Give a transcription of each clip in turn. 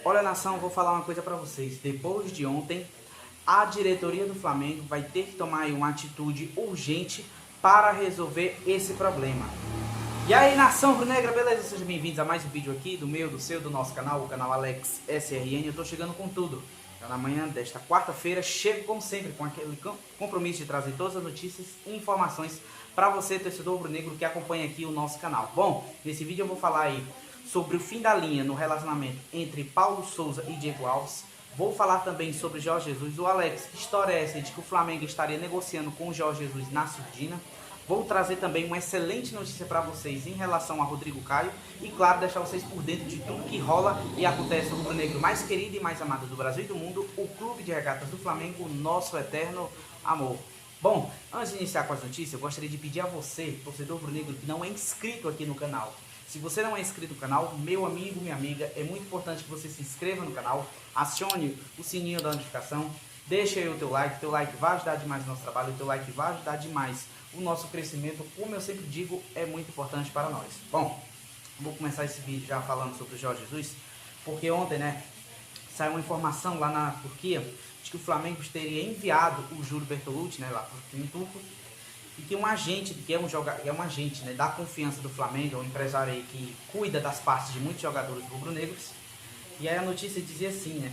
Olha, nação, vou falar uma coisa pra vocês. Depois de ontem, a diretoria do Flamengo vai ter que tomar aí uma atitude urgente para resolver esse problema. E aí, nação rubro-negra, beleza? Sejam bem-vindos a mais um vídeo aqui do meu, do seu, do nosso canal, o canal Alex SRN. Eu tô chegando com tudo. Então, na manhã desta quarta-feira, chego como sempre com aquele compromisso de trazer todas as notícias e informações para você, torcedor rubro-negro, que acompanha aqui o nosso canal. Bom, nesse vídeo eu vou falar aí sobre o fim da linha no relacionamento entre Paulo Souza e Diego Alves. Vou falar também sobre Jorge Jesus. O Alex, que história é essa de que o Flamengo estaria negociando com o Jorge Jesus na surdina? Vou trazer também uma excelente notícia para vocês em relação a Rodrigo Caio e, claro, deixar vocês por dentro de tudo que rola e acontece no rubro-negro mais querido e mais amado do Brasil e do mundo, o Clube de Regatas do Flamengo, nosso eterno amor. Bom, antes de iniciar com as notícias, eu gostaria de pedir a você, torcedor rubro-negro, que não é inscrito aqui no canal. Se você não é inscrito no canal, meu amigo, minha amiga, é muito importante que você se inscreva no canal, acione o sininho da notificação, deixa aí o teu like vai ajudar demais o nosso trabalho, o teu like vai ajudar demais o nosso crescimento, como eu sempre digo, é muito importante para nós. Bom, vou começar esse vídeo já falando sobre o Jorge Jesus, porque ontem, saiu uma informação lá na Turquia de que o Flamengo teria enviado o Júlio Bertolucci, lá para o time turco, e que um agente, que é um agente da confiança do Flamengo, um empresário aí que cuida das partes de muitos jogadores rubro-negros, e aí a notícia dizia assim,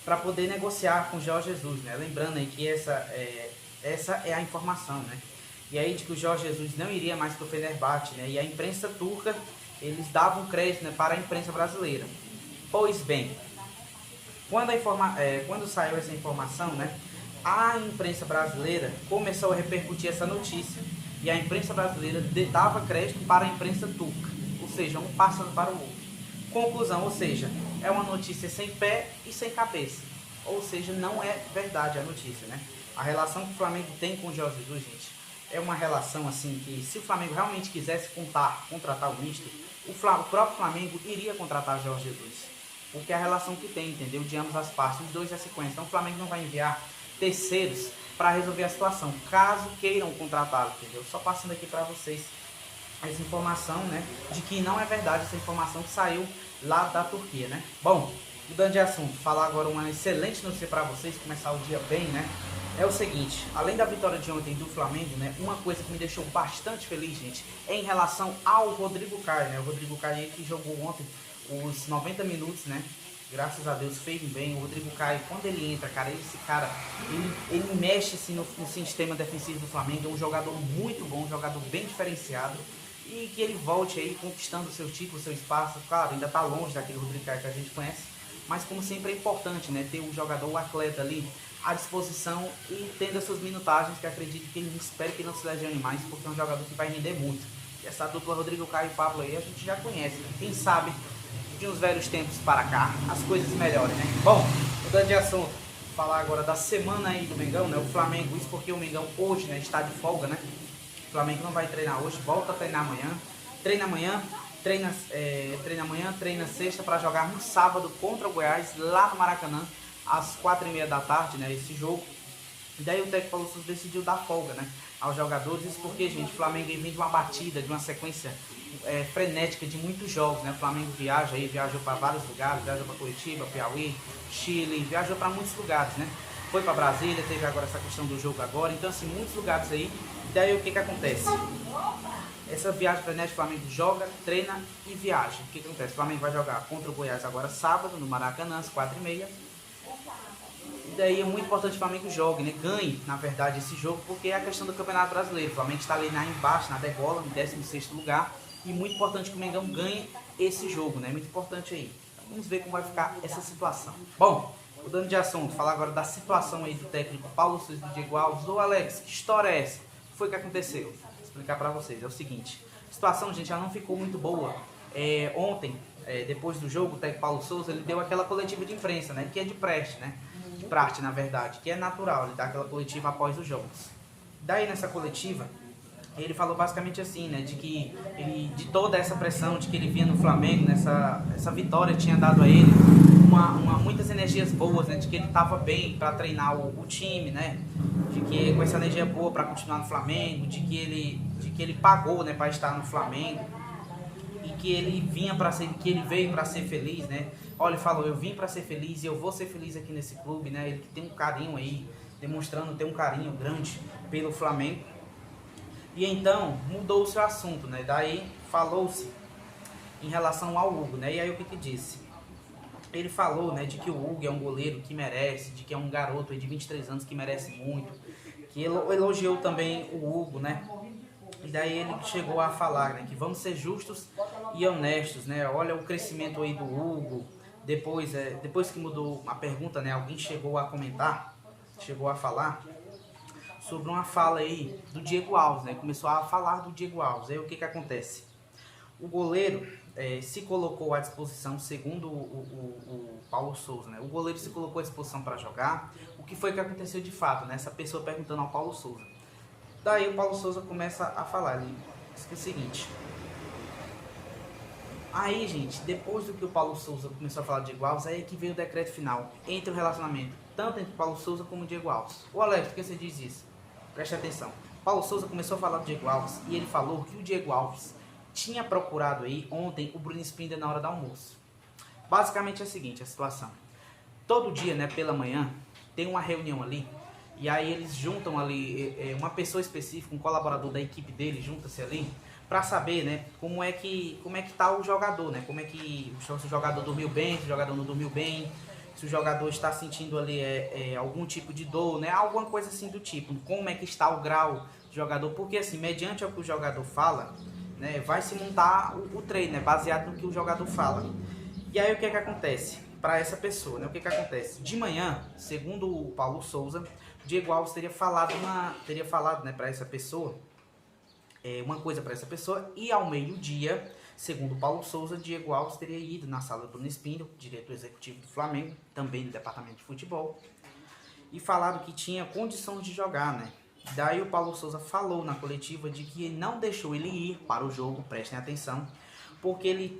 para poder negociar com o Jorge Jesus, lembrando aí que essa é a informação, e aí de que o Jorge Jesus não iria mais para o Fenerbahçe, e a imprensa turca, eles davam crédito para a imprensa brasileira. Pois bem, quando saiu essa informação, a imprensa brasileira começou a repercutir essa notícia e a imprensa brasileira dava crédito para a imprensa turca, ou seja, um passando para o outro. Conclusão, ou seja, é uma notícia sem pé e sem cabeça, ou seja, não é verdade a notícia, A relação que o Flamengo tem com o Jorge Jesus, gente, é uma relação assim que, se o Flamengo realmente quisesse contratar o mister, o próprio Flamengo iria contratar o Jorge Jesus, porque é a relação que tem, entendeu? De ambas as partes, os dois já se conhecem. Então o Flamengo não vai enviar terceiros para resolver a situação, caso queiram contratá-lo, entendeu? Só passando aqui para vocês essa informação, de que não é verdade essa informação que saiu lá da Turquia, Bom, mudando de assunto, falar agora uma excelente notícia para vocês, começar o dia bem, É o seguinte, além da vitória de ontem do Flamengo, uma coisa que me deixou bastante feliz, gente, é em relação ao Rodrigo Caio, O Rodrigo Caio que jogou ontem os 90 minutos, Graças a Deus fez bem. O Rodrigo Caio, quando ele entra, ele mexe assim, no sistema defensivo do Flamengo. É um jogador muito bom, um jogador bem diferenciado. E que ele volte aí conquistando o seu título, o seu espaço. Claro, ainda está longe daquele Rodrigo Caio que a gente conhece. Mas como sempre é importante, ter um jogador, um atleta ali à disposição e tendo essas minutagens, que acredito que ele espere que não se lesione mais, porque é um jogador que vai render muito. E essa dupla Rodrigo Caio e Pablo aí a gente já conhece. Quem sabe de uns velhos tempos para cá as coisas melhorem, Bom, mudando de assunto, falar agora da semana aí do Mengão, O Flamengo, isso porque o Mengão hoje, está de folga, O Flamengo não vai treinar hoje, volta a treinar amanhã, treina sexta para jogar no sábado contra o Goiás, lá no Maracanã, às 4h30 da tarde, esse jogo. E daí o técnico Paulo Souza decidiu dar folga, aos jogadores, isso porque, gente, o Flamengo vem de uma batida, de uma sequência frenética de muitos jogos, O Flamengo viajou para vários lugares, viajou para Curitiba, Piauí, Chile, viajou para muitos lugares, Foi para Brasília, teve agora essa questão do jogo agora, então assim, muitos lugares aí. E daí o que acontece? Essa viagem frenética, o Flamengo joga, treina e viaja. O que acontece? O Flamengo vai jogar contra o Goiás agora sábado, no Maracanã, às 4h30. E daí é muito importante que o Flamengo jogue, ganhe, na verdade, esse jogo, porque é a questão do Campeonato Brasileiro. O Flamengo está ali embaixo, na degola, no 16º lugar. E muito importante que o Mengão ganhe esse jogo, Muito importante aí. Então, vamos ver como vai ficar essa situação. Bom, mudando de assunto, falar agora da situação aí do técnico Paulo Souza e Diego Alves. Ô Alex, que história é essa? O que foi que aconteceu? Vou explicar pra vocês. É o seguinte, a situação, gente, já não ficou muito boa. Ontem, depois do jogo, o técnico Paulo Souza, ele deu aquela coletiva de imprensa, que é de praxe, de praxe, na verdade, que é natural, ele dá aquela coletiva após os jogos. Daí, nessa coletiva, ele falou basicamente assim, de que de toda essa pressão de que ele vinha no Flamengo, essa vitória tinha dado a ele muitas energias boas, de que ele estava bem para treinar o time, de que com essa energia boa para continuar no Flamengo, de que ele pagou, para estar no Flamengo, e que ele vinha para ser, que ele veio para ser feliz, né? Olha, ele falou, eu vim para ser feliz e eu vou ser feliz aqui nesse clube, né? Ele tem um carinho aí, demonstrando ter um carinho grande pelo Flamengo. E então mudou-se o assunto, né? Daí falou-se em relação ao Hugo, né? E aí o que disse? Ele falou, né, de que o Hugo é um goleiro que merece, de que é um garoto aí de 23 anos que merece muito, que elogiou também o Hugo, né? E daí ele chegou a falar, né, que vamos ser justos e honestos, né? Olha o crescimento aí do Hugo. Depois que mudou a pergunta, né, alguém chegou a comentar, chegou a falar sobre uma fala aí do Diego Alves, né? Começou a falar do Diego Alves. Aí o que acontece? O goleiro se colocou à disposição, segundo o Paulo Souza, né? O goleiro se colocou à disposição para jogar. O que foi que aconteceu de fato, né? Essa pessoa perguntando ao Paulo Souza. Daí o Paulo Souza começa a falar, ele diz que é o seguinte. Aí, gente, depois do que o Paulo Souza começou a falar de Diego Alves, aí que veio o decreto final entre o relacionamento, tanto entre o Paulo Souza como o Diego Alves. Ô Alex, por que você diz isso? Preste atenção. Paulo Souza começou a falar do Diego Alves e ele falou que o Diego Alves tinha procurado aí ontem o Bruno Spindler na hora do almoço. Basicamente é a seguinte, a situação. Todo dia, né, pela manhã, tem uma reunião ali, e aí eles juntam ali uma pessoa específica, um colaborador da equipe dele, junta-se ali, para saber, né, como é que tá o jogador, né, como é que se o jogador dormiu bem, se o jogador não dormiu bem, se o jogador está sentindo ali algum tipo de dor, né, alguma coisa assim do tipo, como é que está o grau do jogador, porque assim, mediante o que o jogador fala, né, vai se montar o treino, né, baseado no que o jogador fala. E aí o que acontece para essa pessoa, né? O que acontece? De manhã, segundo o Paulo Souza, o Diego Alves teria falado, né, para essa pessoa, uma coisa para essa pessoa, e ao meio-dia, segundo o Paulo Souza, Diego Alves teria ido na sala do Bruno Spindler, diretor executivo do Flamengo, também do departamento de futebol, e falado que tinha condições de jogar, né? Daí o Paulo Souza falou na coletiva de que não deixou ele ir para o jogo, prestem atenção, porque ele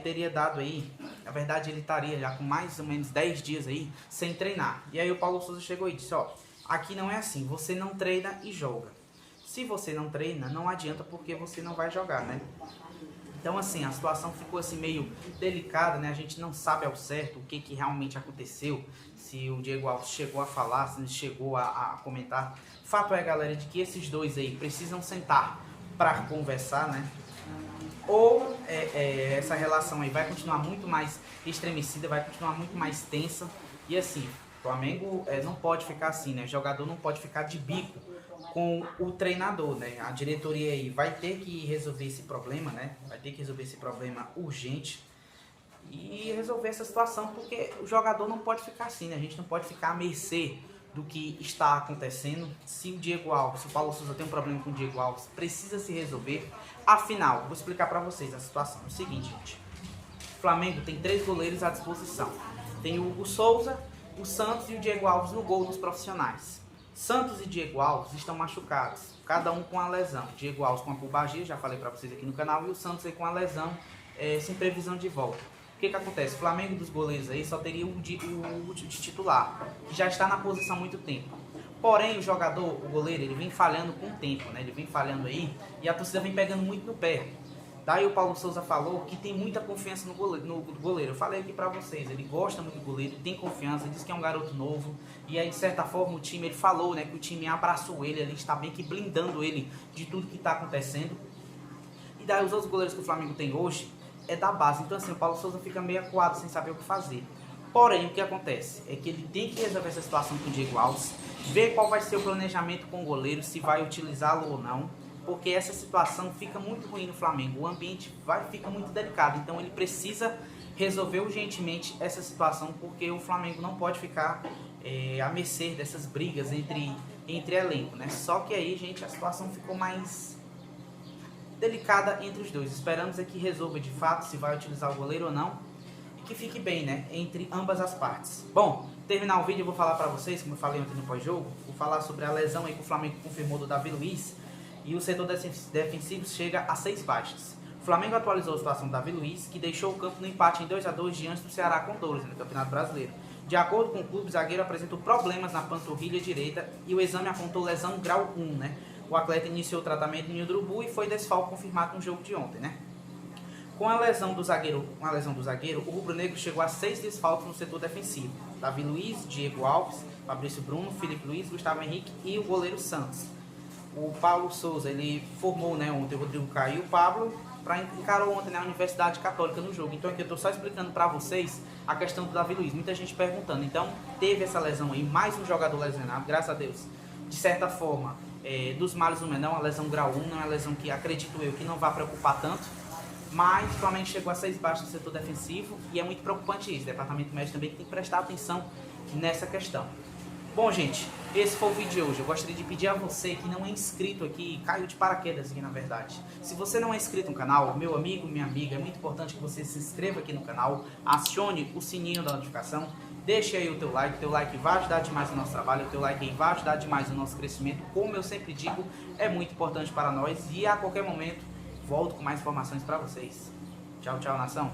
teria dado aí, na verdade ele estaria já com mais ou menos 10 dias aí sem treinar. E aí o Paulo Souza chegou e disse, ó, aqui não é assim, você não treina e joga. Se você não treina, não adianta porque você não vai jogar, né? Então assim, a situação ficou assim meio delicada, né? A gente não sabe ao certo o que realmente aconteceu, se o Diego Alves chegou a falar, se ele chegou a comentar. Fato é, galera, de que esses dois aí precisam sentar para conversar, né? Ou essa relação aí vai continuar muito mais estremecida, vai continuar muito mais tensa. E assim, o Flamengo não pode ficar assim, né? O jogador não pode ficar de bico com o treinador, né? A diretoria aí vai ter que resolver esse problema, né? Vai ter que resolver esse problema urgente e resolver essa situação, porque o jogador não pode ficar assim, né? A gente não pode ficar à mercê do que está acontecendo. Se o Diego Alves, se o Paulo Souza tem um problema com o Diego Alves, precisa se resolver. Afinal, vou explicar para vocês a situação. É o seguinte, gente. O Flamengo tem 3 goleiros à disposição. Tem o Hugo Souza, o Santos e o Diego Alves no gol dos profissionais. Santos e Diego Alves estão machucados, cada um com a lesão. Diego Alves com a pubalgia, já falei para vocês aqui no canal, e o Santos aí com a lesão, sem previsão de volta. O que acontece? O Flamengo dos goleiros aí só teria o de titular, que já está na posição há muito tempo. Porém, o jogador, o goleiro, ele vem falhando com o tempo, né? Ele vem falhando aí e a torcida vem pegando muito no pé. Daí o Paulo Souza falou que tem muita confiança no goleiro. Eu falei aqui pra vocês, ele gosta muito do goleiro, tem confiança, diz que é um garoto novo. E aí, de certa forma, o time, ele falou, né, que o time abraçou ele, ele está bem que blindando ele de tudo que está acontecendo. E daí os outros goleiros que o Flamengo tem hoje é da base. Então assim, o Paulo Souza fica meio acuado, sem saber o que fazer. Porém, o que acontece é que ele tem que resolver essa situação com o Diego Alves, ver qual vai ser o planejamento com o goleiro, se vai utilizá-lo ou não, porque essa situação fica muito ruim no Flamengo, o ambiente fica muito delicado, então ele precisa resolver urgentemente essa situação, porque o Flamengo não pode ficar à mercê dessas brigas entre elenco, né? Só que aí, gente, a situação ficou mais delicada entre os dois. Esperamos é que resolva de fato se vai utilizar o goleiro ou não, que fique bem, né, entre ambas as partes. Bom, terminar o vídeo eu vou falar pra vocês, como eu falei ontem no pós-jogo, vou falar sobre a lesão aí que o Flamengo confirmou do Davi Luiz, e o setor defensivo chega a 6 baixas. O Flamengo atualizou a situação do Davi Luiz, que deixou o campo no empate em 2-2 diante do Ceará com Dores, no Campeonato Brasileiro. De acordo com o clube, o zagueiro apresentou problemas na panturrilha direita e o exame apontou lesão grau 1, né? O atleta iniciou o tratamento em Urubu e foi desfalque confirmado no jogo de ontem, né? Com a lesão do zagueiro, o rubro-negro chegou a 6 desfalques no setor defensivo. Davi Luiz, Diego Alves, Fabrício Bruno, Felipe Luiz, Gustavo Henrique e o goleiro Santos. O Paulo Souza, ele formou, né, ontem o Rodrigo Caio e o Pablo, encarou ontem, né, a Universidade Católica no jogo. Então aqui eu estou só explicando para vocês a questão do Davi Luiz. Muita gente perguntando. Então teve essa lesão aí, mais um jogador lesionado, graças a Deus. De certa forma, dos males do menor, uma lesão grau 1, não é uma lesão que acredito eu que não vai preocupar tanto. Mas o Flamengo chegou a 6 baixas no setor defensivo e é muito preocupante isso. O departamento médico também tem que prestar atenção nessa questão. Bom, gente, esse foi o vídeo de hoje. Eu gostaria de pedir a você que não é inscrito aqui, caiu de paraquedas aqui na verdade. Se você não é inscrito no canal, meu amigo, minha amiga, é muito importante que você se inscreva aqui no canal, acione o sininho da notificação, deixe aí o teu like vai ajudar demais o nosso trabalho, o teu like aí vai ajudar demais o nosso crescimento. Como eu sempre digo, é muito importante para nós e a qualquer momento volto com mais informações para vocês. Tchau, tchau, nação.